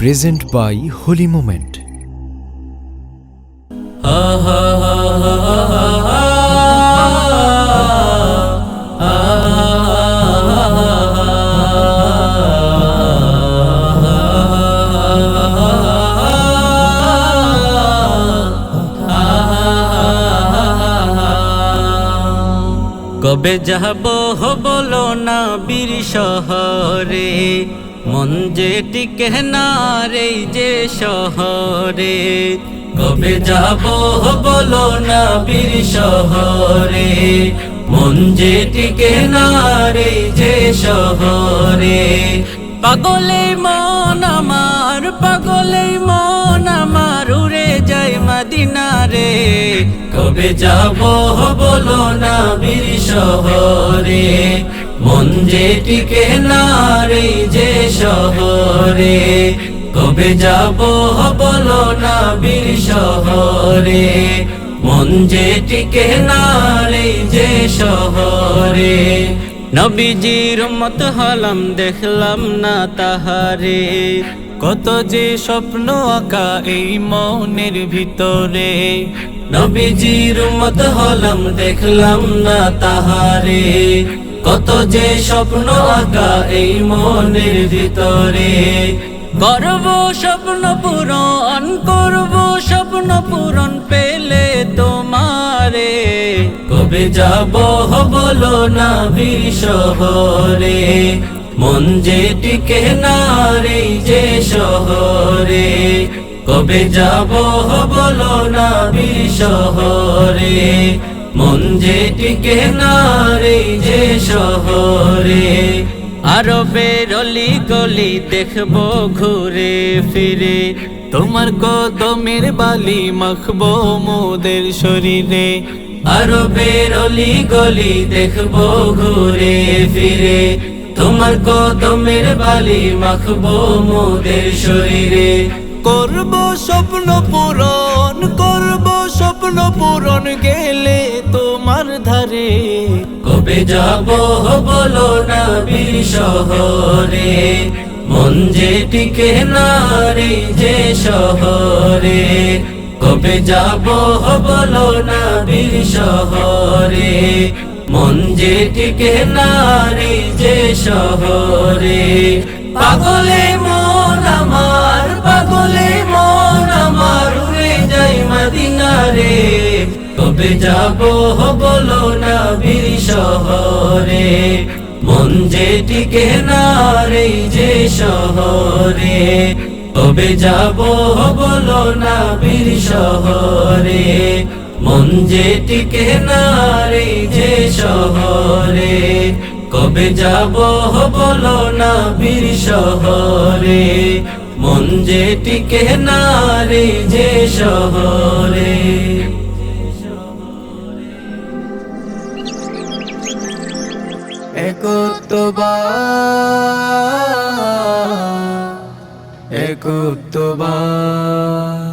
present by Holy Moment. কবে যাব বলো না বীর শহরে, মন যে টিকে না রে যে শহরে। কবে যাব বলো না বীর শহরে, মন যে টিকে না রে যে শহরে। পাগলে মন আমার, পাগলে মন আমার উড়ে যায় মদিনা রে। কবে যাব বলো না বীর শহরে, মন যে টিকে না রে যে শহরে। কবে যাব বলো না বীর শহরে, মন যে টিকে না রে যে শহরে। নবীজির উম্মত হলাম দেখলাম না তাহারে, কত যে স্বপ্ন আঁকা এই মনের ভিতরে। নবীজির উম্মত হলাম দেখলাম না তাহারে, কত যে স্বপ্ন আঁকা এই মনের ভিতরে। করব স্বপ্ন পূরণ, করব স্বপ্ন পূরণ পেলে তোমারে। কবে যাব বলো না বীর শহরে, মন যে টিকে না রে যে শহরে। কবে যাব বলো না বীর শহরে, মন যে টিকে না রে যে শহরে। আরবের অলি গলি দেখবো ঘুরে ফিরে, তোমার কদমের বালি মাখবো মোদের শরীরে। আরবের অলি গলি দেখবো ঘুরে ফিরে, তোমার কদমের বালি মাখবো মোদের শরীরে। করব স্বপ্ন পূরণ, করব স্বপ্ন পূরণ গেলে তোমার ধারে। কবে যাব বলো না বীর শহরে, মন যে টিকে না রে যে শহরে। কবে যাব বলো না বীর শহরে, মন যে টিকে না রে যে শহরে। পাগলে মন আমার, পাগলে মন আমার উড়ে যায় মদিনা রে। কবে যাব বলো না বীর শহরে, মন যে টিকে না রে যে শহরে। কবে যাব বলো না বীর শহরে, মন যে টিকে না রে যে শহরে। কবে যাব বলো না বীর শহরে, মন যে টিকে না রে যে শহরে। একতবার, 1 অক্টোবর